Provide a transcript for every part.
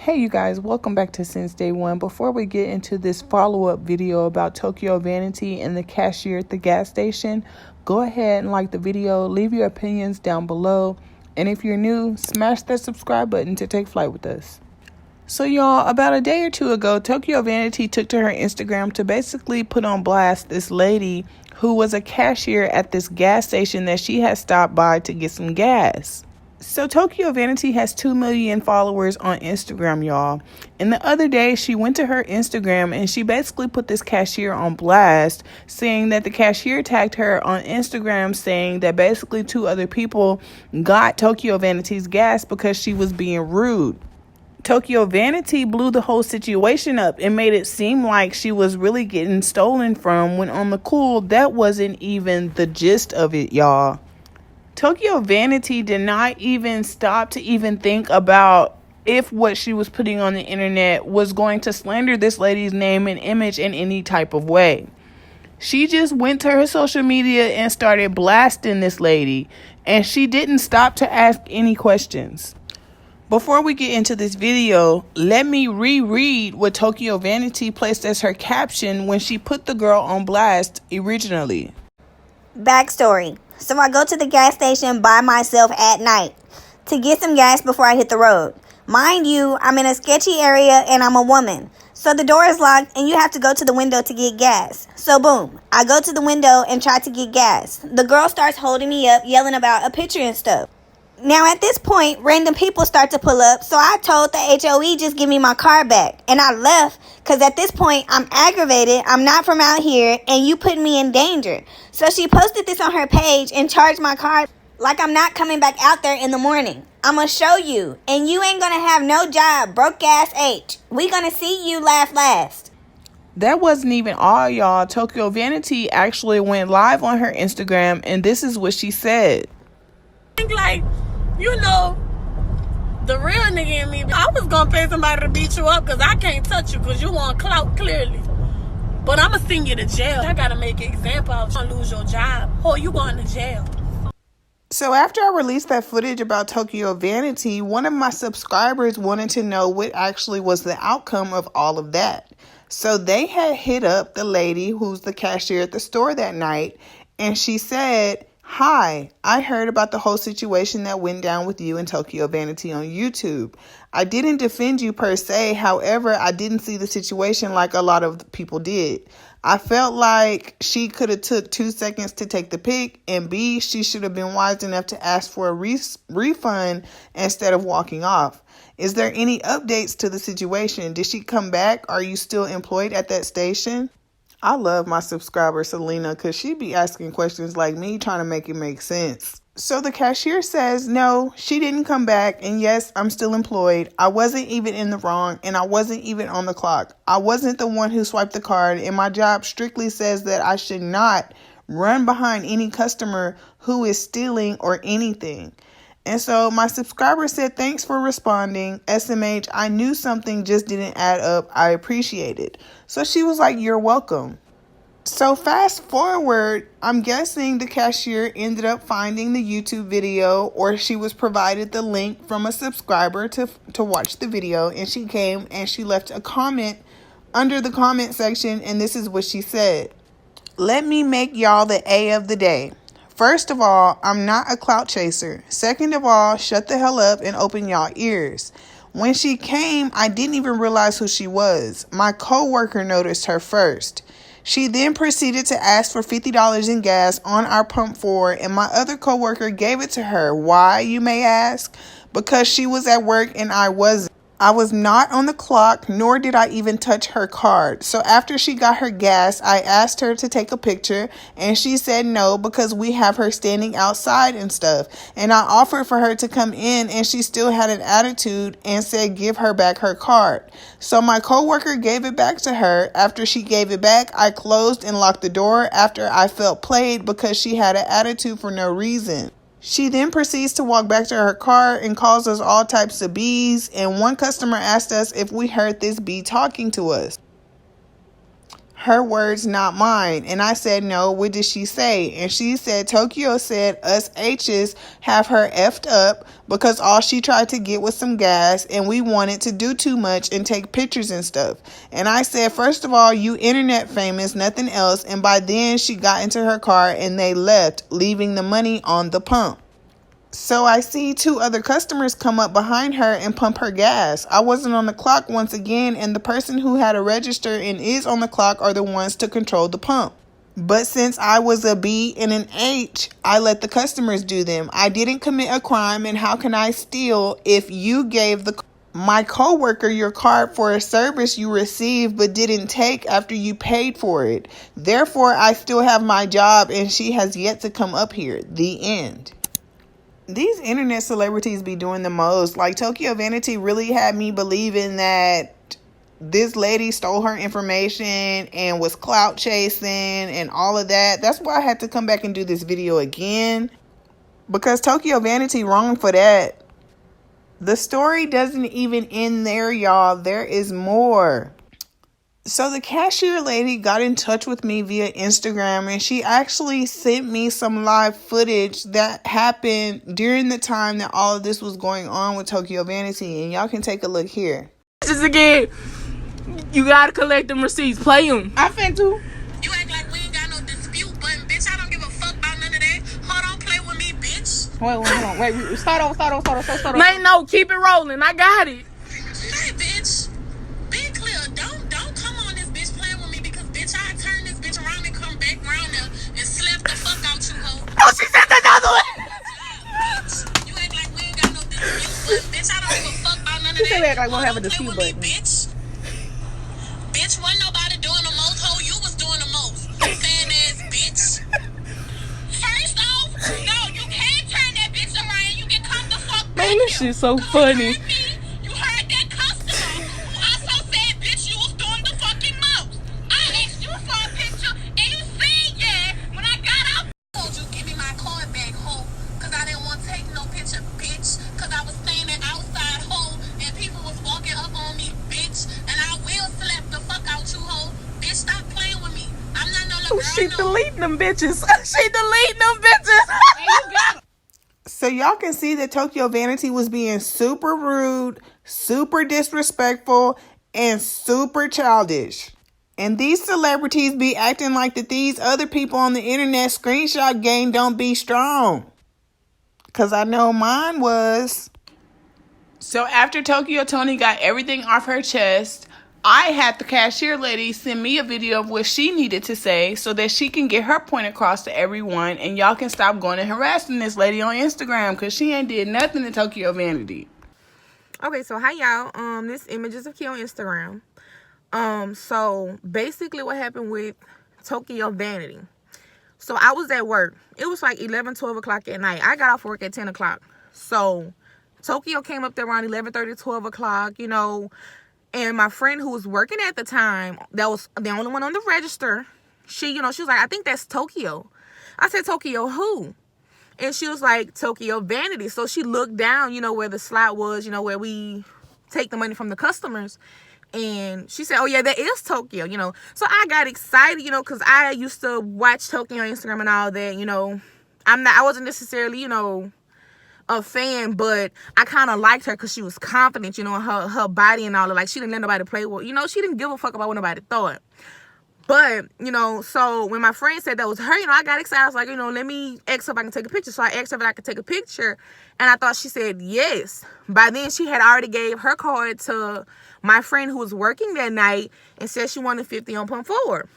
Hey you guys, welcome back to Since Day One. Before we get into this follow-up video about TokyoXvanity and the cashier at the gas station, go ahead and like the video, leave your opinions down below, and if you're new, smash that subscribe button to take flight with us. So y'all, about a day or two ago, TokyoXvanity took to her Instagram to basically put on blast this lady who was a cashier at this gas station that she had stopped by to get some gas. So TokyoXvanity has 2 million followers on Instagram, y'all. And the other day, she went to her Instagram and she basically put this cashier on blast, saying that the cashier tagged her on Instagram, saying that basically 2 other people got TokyoXvanity's gas because she was being rude. TokyoXvanity blew the whole situation up and made it seem like she was really getting stolen from, when on the cool, that wasn't even the gist of it, y'all. TokyoXvanity did not even stop to even think about if what she was putting on the internet was going to slander this lady's name and image in any type of way. She just went to her social media and started blasting this lady, and she didn't stop to ask any questions. Before we get into this video, let me reread what TokyoXvanity placed as her caption when she put the girl on blast originally. Backstory. So I go to the gas station by myself at night to get some gas before I hit the road. Mind you, I'm in a sketchy area and I'm a woman. So the door is locked and you have to go to the window to get gas. So boom, I go to the window and try to get gas. The girl starts holding me up, yelling about a picture and stuff. Now at this point, random people start to pull up, so I told the HOE just give me my car back. And I left, because at this point, I'm aggravated, I'm not from out here, and you put me in danger. So she posted this on her page and charged my car like I'm not coming back out there in the morning. I'm going to show you, and you ain't going to have no job, broke ass H. We going to see you laugh last. That wasn't even all, y'all. TokyoXvanity actually went live on her Instagram, and this is what she said. Like, you know, the real nigga in me, I was gonna pay somebody to beat you up because I can't touch you because you want clout, clearly. But I'm gonna send you to jail. I gotta make an example of you lose your job. Or you going to jail. So after I released that footage about TokyoXvanity, one of my subscribers wanted to know what actually was the outcome of all of that. So they had hit up the lady who's the cashier at the store that night, and she said, "Hi, I heard about the whole situation that went down with you and TokyoXvanity on YouTube. I didn't defend you per se. However, I didn't see the situation like a lot of people did. I felt like she could have took 2 seconds to take the pic, and B, she should have been wise enough to ask for a refund instead of walking off. Is there any updates to the situation? Did she come back? Are you still employed at that station?" I love my subscriber, Selena, because she be asking questions like me, trying to make it make sense. So the cashier says, no, she didn't come back. And yes, I'm still employed. I wasn't even in the wrong, and I wasn't even on the clock. I wasn't the one who swiped the card, and my job strictly says that I should not run behind any customer who is stealing or anything. And so my subscriber said, thanks for responding. SMH, I knew something just didn't add up. I appreciate it. So she was like, you're welcome. So fast forward, I'm guessing the cashier ended up finding the YouTube video, or she was provided the link from a subscriber to watch the video. And she came and she left a comment under the comment section. And this is what she said. Let me make y'all the A of the day. First of all, I'm not a clout chaser. Second of all, shut the hell up and open y'all ears. When she came, I didn't even realize who she was. My coworker noticed her first. She then proceeded to ask for $50 in gas on our pump 4, and my other coworker gave it to her. Why, you may ask? Because she was at work and I wasn't. I was not on the clock, nor did I even touch her card. So after she got her gas, I asked her to take a picture, and she said no because we have her standing outside and stuff. And I offered for her to come in, and she still had an attitude and said give her back her card. So my coworker gave it back to her. After she gave it back, I closed and locked the door after I felt played because she had an attitude for no reason. She then proceeds to walk back to her car and calls us all types of Bs, and one customer asked us if we heard this bee talking to us. Her words, not mine. And I said, no, what did she say? And she said, Tokyo said us H's have her effed up because all she tried to get was some gas and we wanted to do too much and take pictures and stuff. And I said, first of all, you internet famous, nothing else. And by then she got into her car and they left, leaving the money on the pump. So I see 2 other customers come up behind her and pump her gas. I wasn't on the clock once again, and the person who had a register and is on the clock are the ones to control the pump. But since I was a B and an H, I let the customers do them. I didn't commit a crime, and how can I steal if you gave my coworker your card for a service you received but didn't take after you paid for it? Therefore, I still have my job, and she has yet to come up here. The end. These internet celebrities be doing the most. Like, TokyoXvanity really had me believing that this lady stole her information and was clout chasing and all of that. That's why I had to come back and do this video again, because TokyoXvanity wrong for that. The story doesn't even end there, y'all. There is more. So the cashier lady got in touch with me via Instagram, and she actually sent me some live footage that happened during the time that all of this was going on with TokyoXvanity, and y'all can take a look here. Just again, you gotta collect them receipts. Play them. I finna too. You act like we ain't got no dispute button, bitch. I don't give a fuck about none of that. Hold on, play with me, bitch. Wait, hold on. Wait, start over. Man, no, keep it rolling. I got it. Hey, bitch. Be clear. Don't come on this bitch playing with me, because bitch, I turn this bitch around and come back around there and slap the fuck out you, hoe. Oh, she said another one. Bitch, you act like we ain't got no dispute button, bitch. I don't give a fuck about none of that. said we act like we don't have a Don't play dispute with me, button. bitch. Bitch, wasn't nobody doing the most, hoe. You was doing the most. Fan ass bitch. First off, no, you can't turn that bitch around. You can come the fuck back. Man, this shit's so funny. You heard that customer who also said, bitch, you was doing the fucking most. I asked you for a picture, and you said, yeah. When I got out, I told you, give me my card back, hoe, because I didn't want to take no picture, bitch, because I was standing outside, hoe, and people was walking up on me, bitch, and I will slap the fuck out you, hoe. Bitch, stop playing with me. I'm not no little girl, She no. deleting them bitches. She deleting them bitches. So y'all can see that TokyoXvanity was being super rude, super disrespectful, and super childish. And these celebrities be acting like that these other people on the internet screenshot game don't be strong. Because I know mine was. So after Tokyo Tony got everything off her chest, I had the cashier lady send me a video of what she needed to say so that she can get her point across to everyone, and y'all can stop going and harassing this lady on Instagram, because she ain't did nothing to TokyoXvanity. Okay, so hi y'all. This images of Key on Instagram. So basically what happened with TokyoXvanity. So I was at work. It was like 11, 12 o'clock at night. I got off work at 10 o'clock. So Tokyo came up there around 11:30, 12 o'clock, you know. And my friend who was working at the time, that was the only one on the register, she was like, I think that's Tokyo. I said, Tokyo who? And she was like, TokyoXvanity. So she looked down, where the slot was, where we take the money from the customers. And she said, oh, yeah, that is Tokyo, So I got excited, because I used to watch Tokyo on Instagram and all that, I wasn't necessarily, a fan, but I kind of liked her because she was confident, in her body and all that. Like, she didn't let nobody play with, she didn't give a fuck about what nobody thought. But, so when my friend said that was her, I got excited. I was like, let me ask her if I can take a picture. So I asked her if I could take a picture, and I thought she said yes. By then, she had already gave her card to my friend who was working that night and said she wanted 50 on pump forward.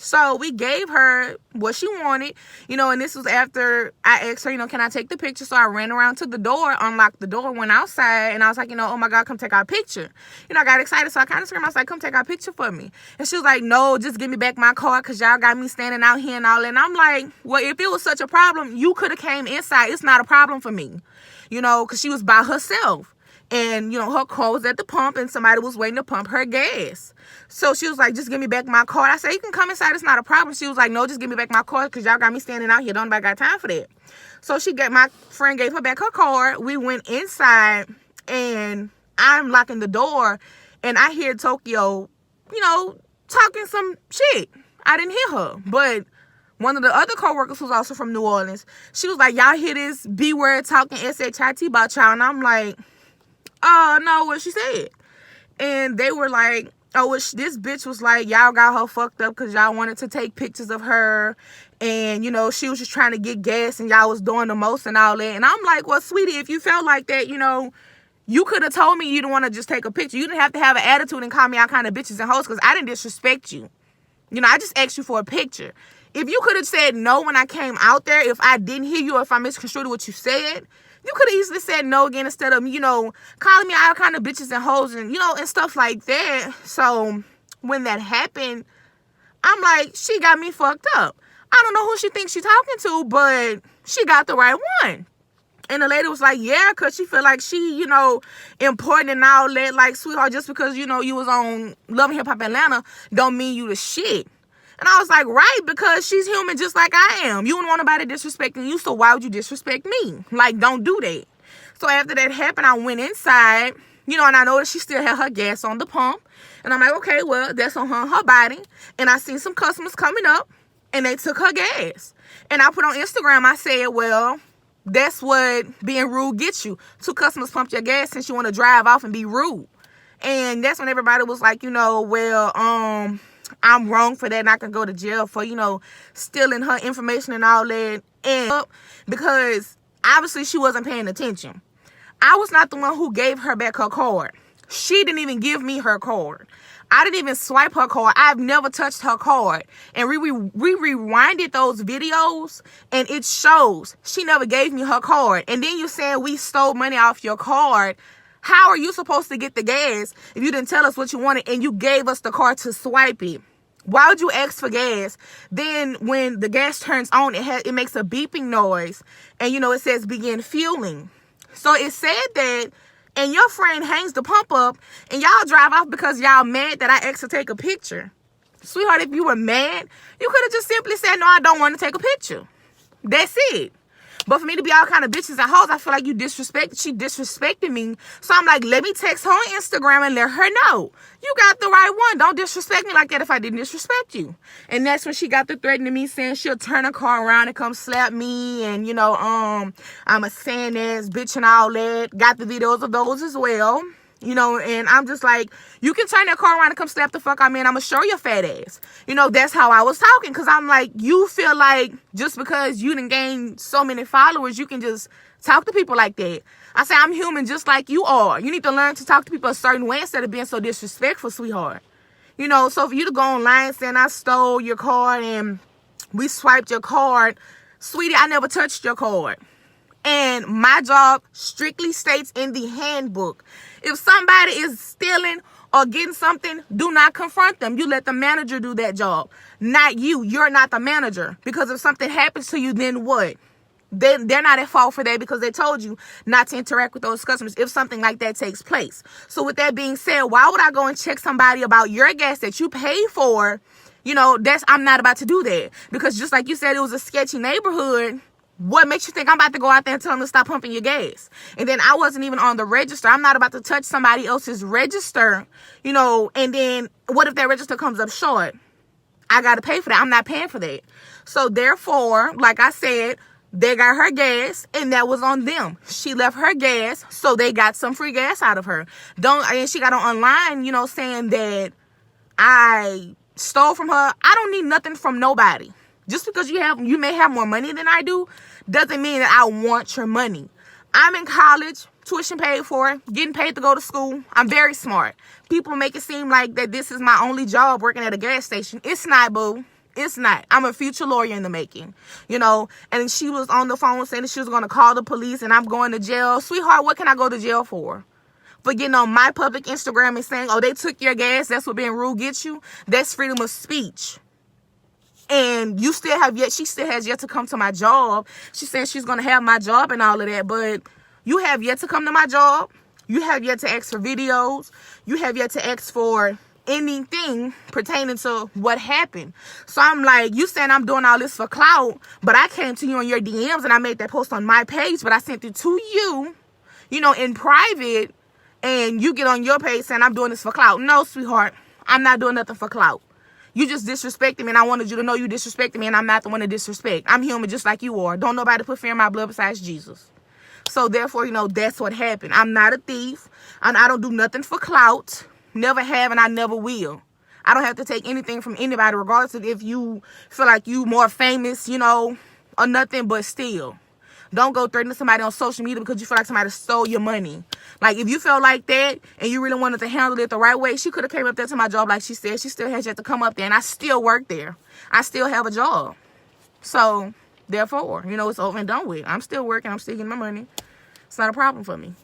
So we gave her what she wanted, and this was after I asked her, can I take the picture? So I ran around to the door, unlocked the door, went outside, and I was like, oh my God, come take our picture. I got excited, so I kind of screamed. I was like, come take our picture for me. And she was like, no, just give me back my card because y'all got me standing out here and all that. And I'm like, well, if it was such a problem, you could have came inside. It's not a problem for me, because she was by herself. And, her car was at the pump and somebody was waiting to pump her gas. So she was like, just give me back my card. I said, you can come inside. It's not a problem. She was like, no, just give me back my card because y'all got me standing out here. Don't nobody got time for that. So my friend gave her back her card. We went inside and I'm locking the door and I hear Tokyo, talking some shit. I didn't hear her. But one of the other co-workers who's also from New Orleans, she was like, y'all hear this B-word talking SHIT about y'all? And I'm like, no, what she said. And they were like, oh, this bitch was like, y'all got her fucked up because y'all wanted to take pictures of her. And, you know, she was just trying to get gas and y'all was doing the most and all that. And I'm like, well, sweetie, if you felt like that, you know, you could have told me you didn't want to just take a picture. You didn't have to have an attitude and call me all kind of bitches and hoes because I didn't disrespect you. You know, I just asked you for a picture. If you could have said no when I came out there, if I didn't hear you or if I misconstrued what you said, you could have easily said no again instead of, you know, calling me all kind of bitches and hoes and, you know, and stuff like that. So when that happened, I'm like, she got me fucked up. I don't know who she thinks she's talking to, but she got the right one. And the lady was like, yeah, because she feel like she, you know, important and all that. Like, sweetheart, just because, you know, you was on Love and Hip Hop Atlanta don't mean you the shit. And I was like, right, because she's human just like I am. You don't want nobody disrespecting you, so why would you disrespect me? Like, don't do that. So after that happened, I went inside, you know, and I noticed she still had her gas on the pump. And I'm like, okay, well, that's on her body. And I seen some customers coming up, and they took her gas. And I put on Instagram, I said, well, that's what being rude gets you. 2 customers pumped your gas since you want to drive off and be rude. And that's when everybody was like, you know, well, I'm wrong for that and I can go to jail for, you know, stealing her information and all that. And because obviously she wasn't paying attention. I was not the one who gave her back her card. She didn't even give me her card. I didn't even swipe her card. I've never touched her card. And we rewinded those videos and it shows she never gave me her card. And then you saying we stole money off your card. How are you supposed to get the gas if you didn't tell us what you wanted and you gave us the card to swipe it? Why would you ask for gas? Then when the gas turns on, it makes a beeping noise. And, you know, it says begin fueling. So it said that, and your friend hangs the pump up and y'all drive off because y'all mad that I asked to take a picture. Sweetheart, if you were mad, you could have just simply said, no, I don't want to take a picture. That's it. But for me to be all kind of bitches and hoes, I feel like she disrespected me. So I'm like, let me text her on Instagram and let her know. You got the right one. Don't disrespect me like that if I didn't disrespect you. And that's when she got to threatening me, saying she'll turn her car around and come slap me. And, you know, I'm a sand ass bitch and all that. Got the videos of those as well. You know, and I'm just like, you can turn that car around and come slap the fuck out of me and I'm going to show your fat ass. You know, that's how I was talking. Because I'm like, you feel like just because you done gained so many followers, you can just talk to people like that. I say, I'm human just like you are. You need to learn to talk to people a certain way instead of being so disrespectful, sweetheart. You know, so for you to go online saying I stole your card and we swiped your card, sweetie, I never touched your card. And my job strictly states in the handbook, if somebody is stealing or getting something, do not confront them. You let the manager do that job, not you. You're not the manager. Because if something happens to you, then what? They're not at fault for that because they told you not to interact with those customers if something like that takes place. So with that being said, why would I go and check somebody about your gas that you paid for? You know, I'm not about to do that. Because just like you said, it was a sketchy neighborhood. What makes you think I'm about to go out there and tell them to stop pumping your gas? And then I wasn't even on the register. I'm not about to touch somebody else's register, you know, and then what if that register comes up short? I got to pay for that. I'm not paying for that. So therefore, like I said, they got her gas and that was on them. She left her gas, so they got some free gas out of her. And she got on online, you know, saying that I stole from her. I don't need nothing from nobody. Just because you may have more money than I do, doesn't mean that I want your money. I'm in college, tuition paid for, getting paid to go to school. I'm very smart. People make it seem like that this is my only job working at a gas station. It's not, boo. It's not. I'm a future lawyer in the making, you know. And she was on the phone saying that she was going to call the police and I'm going to jail. Sweetheart, what can I go to jail for? For getting on my public Instagram and saying, oh, they took your gas. That's what being rude gets you. That's freedom of speech. And she still has yet to come to my job. She said she's going to have my job and all of that. But you have yet to come to my job. You have yet to ask for videos. You have yet to ask for anything pertaining to what happened. So I'm like, you saying I'm doing all this for clout, but I came to you on your DMs and I made that post on my page, but I sent it to you, you know, in private, and you get on your page saying I'm doing this for clout. No, sweetheart, I'm not doing nothing for clout. You just disrespected me, and I wanted you to know you disrespected me, and I'm not the one to disrespect. I'm human just like you are. Don't nobody put fear in my blood besides Jesus. So therefore, you know, that's what happened. I'm not a thief. And I don't do nothing for clout. Never have, and I never will. I don't have to take anything from anybody, regardless of if you feel like you more famous, you know, or nothing, but still. Don't go threatening somebody on social media because you feel like somebody stole your money. Like, if you felt like that and you really wanted to handle it the right way, she could have came up there to my job like she said. She still had to come up there, and I still work there. I still have a job. So, therefore, you know, it's over and done with. I'm still working. I'm still getting my money. It's not a problem for me.